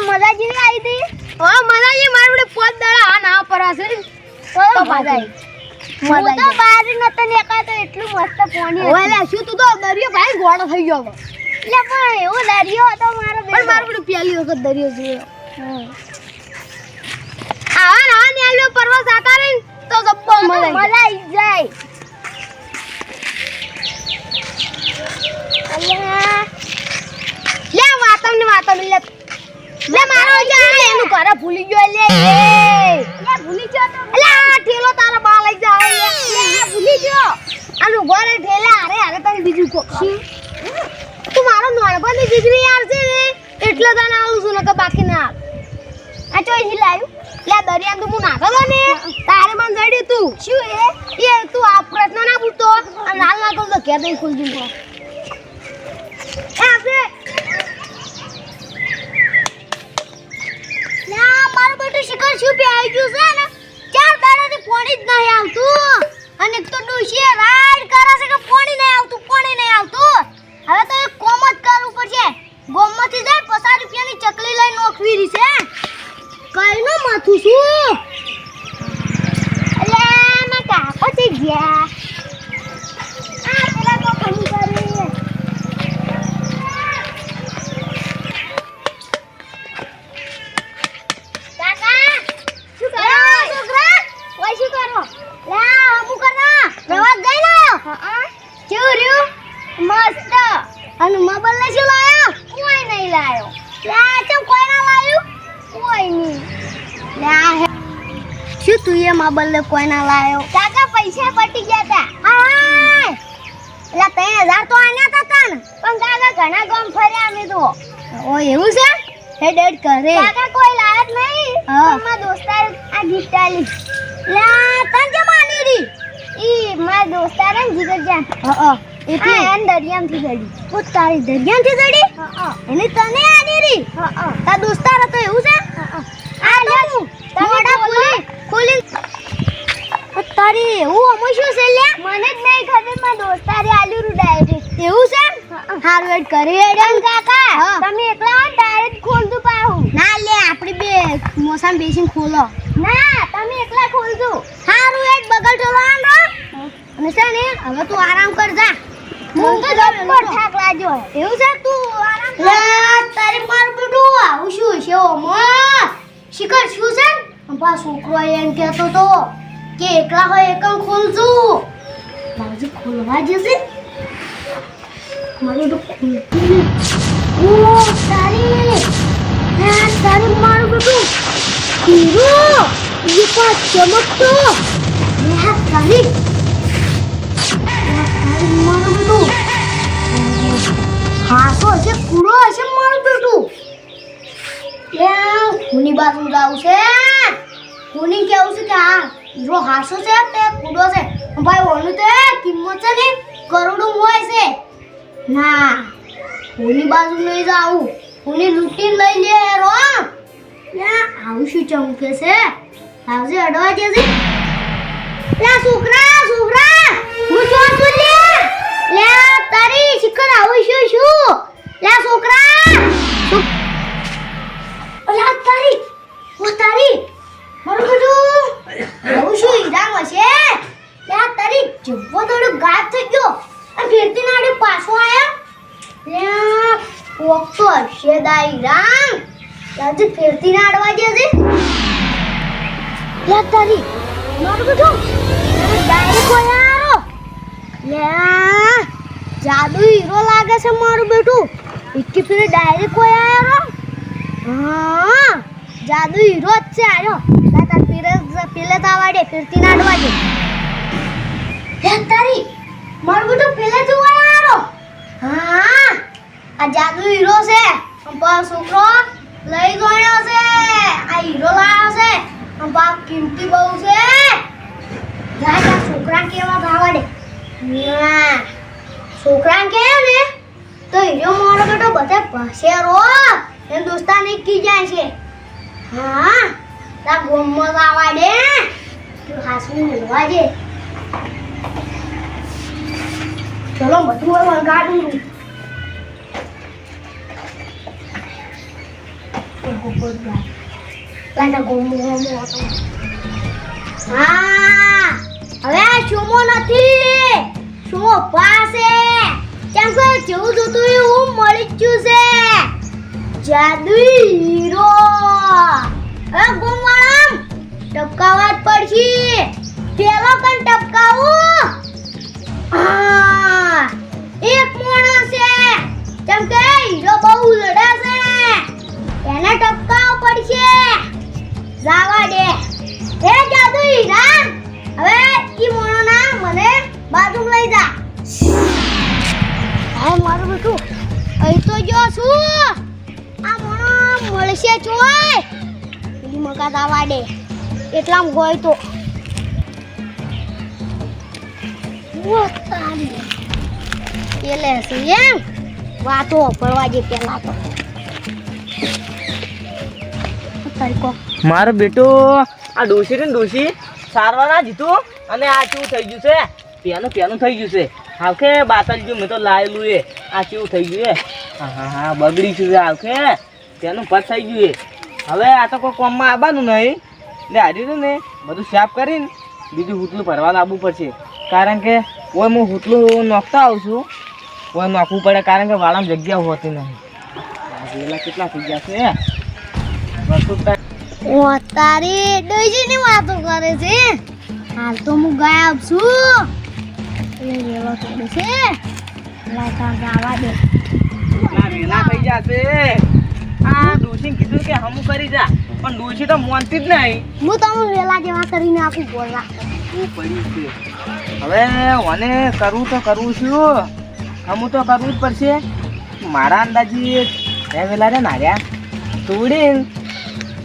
મજા જેવી આવી હતી હા મજા જે મારું પોત દાડા આ ના પરાશે તો મજા આવી તો બહાર નતો નીકળ્યો તો એટલું મસ્ત પાણી ઓય લે શું તું તો દરિયો ભાઈ ગોળો થઈ ગયો એટલે પણ એવો દરિયો હતો મારો પણ મારું બધું પહેલી વખત દરિયો જોયો આવા ને આલ્યો પરવા જાતા રે તો જબ્બો મજા આવી જાય અલ્યા લે વાતમ લે મારો જા એનું ઘર ભૂલી ગયો લે ભૂલી ગયો તો આ ઠેલો તારા બા લઈ જા લે ભૂલી ગયો આનું ઘરે ઠેલા અરે તને બીજું કોક્ષી તું મારો નોણપણની દીકરી યાર છે ને એટલે તને આવું છું નકર બાકી ના આ ચોઈ લાવ્યું લે દરિયા તો હું નાખલો ને તારે મન જડ્યું તું શું એ તું આ પ્રશ્ન ના પૂછતો આ લાલ ના તો ઘેર દઈ ખોલ દીધો આપે ના મારું બેટું શિખર શું પે આવી ગયું છે ને 4 દાડાથી પાણી જ નહીં આવતું અને એક તો ડોશીએ રાડ કરે છે કે પાણી નહીં આવતું હવે તો એક કોમ જ કરવું પડશે ગોમમાંથી જાય 50 રૂપિયાની ચકલી લઈ નોખવી રહી છે કઈનો માથું શું અલ્યા ના કાકો છે ગયા આ પેલા તો ખમી કરી કાકા શું કરો છોકરા ઓય શું કરો લા અમુ કરના પ્રવાસ ગઈ લાયો હા કેવું રહ્યું મસ્ત અને મોબાઈલ ને શું લાયો કોઈ નહીં લાયો લા ચમ કોઈ ના લાયું કોઈ નહીં લા શું તું એ મોબાઈલ ને કોઈ ના લાયો કાકા પૈસા પટી ગયા તા હાય લા 3000 તો આન્યા તા ને પણ કાકા ઘણા ગામ ફર્યા અમે તો ઓ એવું છે હે ડેડ કરે કાકા કોઈ લાયક નહીં મારા દોસ્તાર આ ગિફ્ટ આલી લા તન જે માની રી ઈ મારા દોસ્તાર ને જીગર જાન એટલે એન દરિયામથી ગડી ઓ તારી દરિયામથી ગડી એને તને આની રી તા દોસ્તાર હતો એવું છે આ લે મોડા ખોલી તારી એવું અમો શું છે લે મને જ નહીં ખબર મારા દોસ્તારે આલ્યું રૂ ડાયરેક્ટ એવું છે હાર વેટ કરી એડમ કાકા તમે એકલા ડાયરેક્ટ ખોલ દો પાહું ના લે આપડી બે મોસામ બેસીન ખોલો ના તમે એકલા ખોલ દો હારું એટ બગલ ઢોલવાન રો અને છે ને હવે તું આરામ કર જા હું તો જબ્બર થાક લાગ્યો એવું છે તું આરામ કર તારી માર બડું આવું શું છે ઓમો શિખર શું છે અંબા છોકરો એમ કહેતો તો કે એકલા હોય એકમ ખોલજો બાજી ખોલવા જશે મારું તો ખોલતું ઓ તારી મારું બડું હીરો ये पास चमकतो मैं तारी मारो बेटू हासो છે કુડો છે મારું બેટું એ હુની બાજુ જાવ છે હુની કેવું છે કે આ જો હાસો છે તે કુડો છે ભાઈ ઓનું તે કિંમત છે ને કરોડું હોય છે ના હુની બાજુ નહીં જાવું હુની લૂંટી લઈ લે રો યા આવું શું ચમકે છે આવજે અડવા જેસી લે છોકરા હું જોન તું લે તારી શિખર આવું શું લે છોકરા ઓલા તારી મારું બધું આવું શું ઈરામ હશે લે તારી જબ્બો થોડો ગાયબ થઈ ગયો આ ફેરતી નાડે પાછો આયા લે કોક તો હશે દાઈરામ આજે ફેરતી નાડવા જેસી લે તારી મારું બધું ડાયરેક્ટ ઓયારો લે જાદુ હીરો લાગે છે મારું બેટું ઇક્કી ફેર ડાયરેક્ટ ઓયારો હા જાદુ હીરો જ છે આયો લા તાર પેલે તાવાડે ફેરતી નાડવા દે લે તારી મારું બેટું પેલે જ ઓયારો હા આ જાદુ હીરો છે અંબા છોકરો લઈ ગયો છે આ હીરો લાવ્યો છે બાપ કિંમતી બહુ છે રાજા છોકરા કેવા ભાવડે ના છોકરા કે ને તો હીરો મારો બેટો બધા પાસે રો એ દોસ્તા ને કી જાય છે હા તા ગોમમાં આવડે તું હાસમી મળવા દે ચલો બધું વળગાડું ગોપર ગાય લાના ગોમો ગોમો હતો હા હવે સુમો નથી સુમો પાસે કેમ કે જેવું જોતું એવું મળી જ ગયું છે જાદુઈ હીરો હવે ગોમવાળા ટપકાવા જ પડશે પેલો કન ટપકાવું હા એક માણસ છે કેમ કે હીરો બહુ લડે છે એને ટપકાવવો પડશે જાવા દે એ જાદુ હીરા હવે ઈ મોણોના મને બાજુ લઈ જા હા મારું બેટું અહીં તો જો છું આ મોણો મળશે ચોય પેલી મકા જાવા દે એટલામાં ગોય તો પેલે છે એમ વાતો પડવા જે પેલા તો મારો બેટો આ ડોશી ને ડોશી સારવાર ના જીતું અને આ કેવું થઈ ગયું છે પેનું થઈ ગયું છે હાવ કે બાતલ ગયું મેં તો લાયેલું એ આ કેવું થઈ ગયું એ હા બગડી છે હાવ કે તેનું પત થઈ ગયું એ હવે આ તો કોઈ કોમમાં આવવાનું નહીં એટલે હારી ને બધું સાફ કરીને બીજું હુટલું ભરવા લાવવું પડશે કારણ કે કોઈ હું હુટલું નોખતા આવું છું કોઈ નોખવું પડે કારણ કે વાળામાં જગ્યા હોતી નહીં પેલા કેટલા થઈ ગયા છે ઓ તારી ડોશીની વાતો કરે છે હાલ તો હું ગાયબ છું એ રેવા થોડે છે લાતા ગાવા દે વેલા થઈ જશે આ ડોશી કીધું કે હમું કરી જા પણ ડોશી તો મોનતી જ નહીં હું તમને વેલા જેવા કરીને આપું બોલવા શું પડ્યું છે હવે મને કરવું છું હમું તો કરવું જ પડશે મારા અંદાજી વેલા રે નાર્યા તોડીને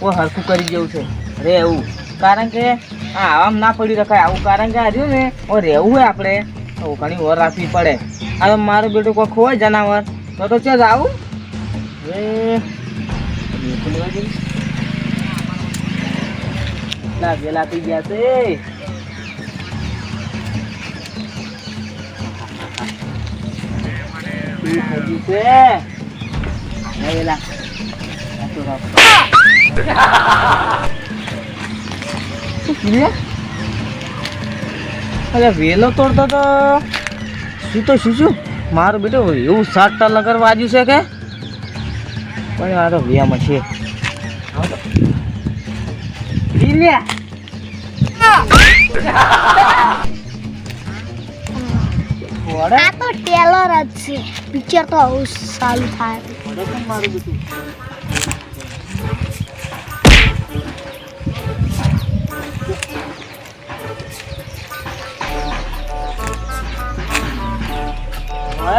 ઓ હરખું કરી જેવું છે રહેવું કારણ કે હા આમ ના પડી રખાય આવું કારણ કે આ રહ્યું ને ઓ રહેવું હોય આપણે તો ઘણી વાર રાખવી પડે હવે મારું બેટું કોઈ ખોવાય જનાવર તો ચાલ આવું ના વેલા થઈ ગયા છે વેલા અરે વેલો તોડતો તો શું મારું બેટો એવું 7 લગર વાજ્યું છે કે પણ આ તો વ્યામાં છે આ તો ટેલર જ છે પિક્ચર તો આવું સારું થાય મારું બેટું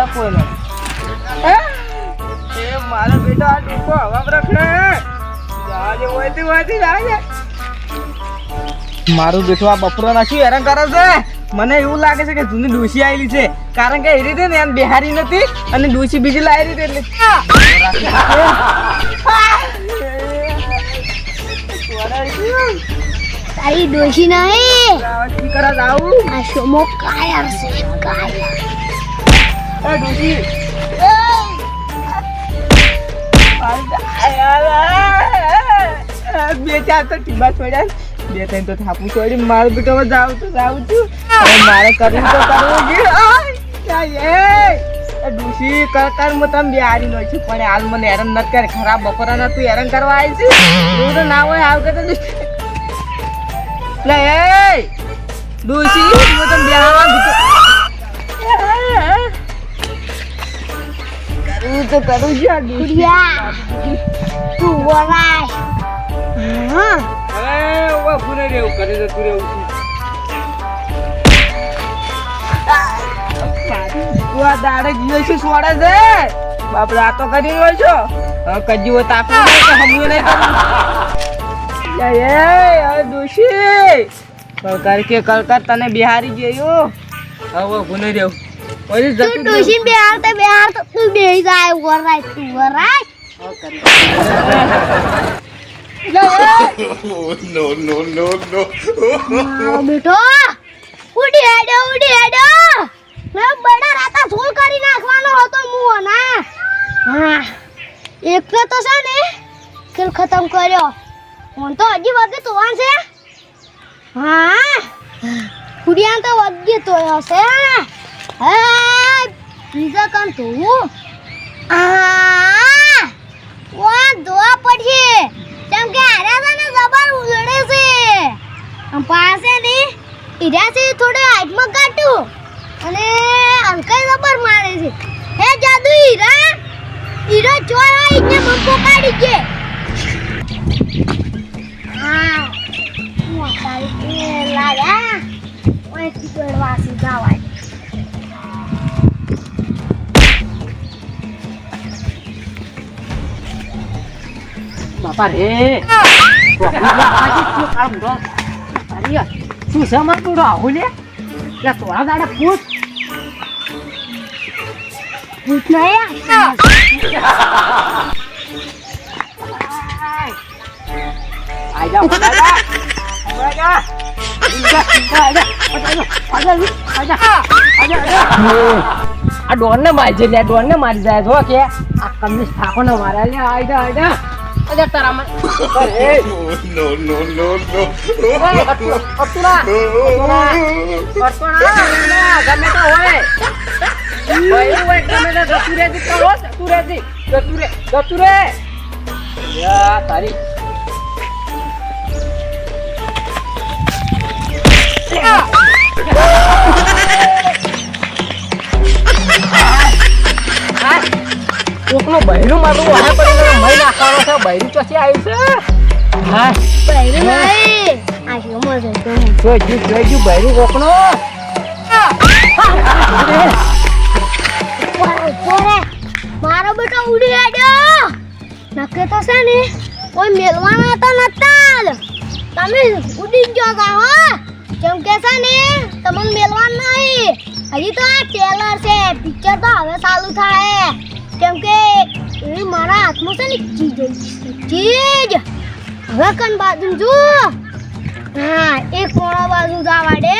કોઈ નહીં મારો બેટો આ ડૂકો હવા રખડે મારું બેટો આ બપોરો નાખી હેરાન કરે છે મને એવું લાગે છે કે જૂની ડોશી આવેલી છે કારણ કે એ રીતે ને એમ બિહારી નથી અને ડોશી બીજી લાવી રીતે તારી ડોશી નહીં કરા જાવું આ શોમો કાયર છે કાયર ડોશી બે ચાર તો ટીબા છોડ્યા બે ત્રણ તો થાપું છોડી મારું બેટો જાઉં છું મારે કરવું તો કરવું ડૂસી કરતા હું તમે બિહારી નો છું પણ હાલ મને હેરાન નથી કરે ખરાબ બપોરા ના તું હેરાન કરવા આવી છે એવું તો ના હોય આવ કે ડૂસી હું તમે બિહારવા તો કરું છું ગુડિયા તું બોલાય હા હવે પૂરે રેવું કરે તો તું રેવું તું આ દાડે જીવે છે છોડે છે બાપરે આ તો કરી રહ્યો છો કજી હોય તાપું નહીં કે હમું નહીં કરું એ દોશી કલકર તને બિહારી ગયો હવે ભૂલી રહ્યો તું ડોશી બિહાર તો તું બેહી જાય વરાય તું વરાય No. બેટો ઉડી હેડો મેં બડા રાતા સોલ કરી નાખવાનો હતો મુઓ ના હા એક તો છે ને મુશ્કેલ ખતમ કર્યો ફોન તો હજી વગે તોવાન છે હા કુડિયાન તો વગે તોયો છે હા બીજા કામ તો આ વા દોવા પડશે કેમ કે આરા ને જબર ઉલડે છે આમ પાસે ને ઈરા છે થોડે હાઈટમાં કાટું અને અંકલ જબર મારે છે હે જાદુ હીરા હીરો ચોરા ઇને બંકો કાઢી કે હા હું તારી લાયા ઓય ટીકડવા સીધાવાય બાપા રે શું છે માર પૂરો આવું લે થોડા દાડા પૂછ ભૂત નહીં આ ડોન ને મારી છે ડોન ને મારી જાય જો કે આ કમિસ ઠાકો ને મારા લે આઈડા આઈડા અરે તારા મત અતુરા ગમે તો હોય ગમે તો જતુરેજી કરો જતુરેજી જતુરે યા તારી કોકનો બહેરું મારું વાહે પડીને મહી નાખવાનો છે બહેરું ચોથી આવ્યું છે હા બહેરું નહીં આ હિમો છે જોઈજુ બહેરું કોકનો મારો બેટો ઉડી આવ્યો નકે તો છે ને કોઈ મેલવાના તો નતા તમે ઉડી ગયો કા હો કેમ કે છે ને તમને મેલવાન નહીં હજી તો આ ટેલર છે પિક્ચર તો હવે ચાલુ થાય કેમ કે એ મારા હાથમાં છે ને ચીજ હવે કન બાજુ જો હા એક કોણા બાજુ જવા દે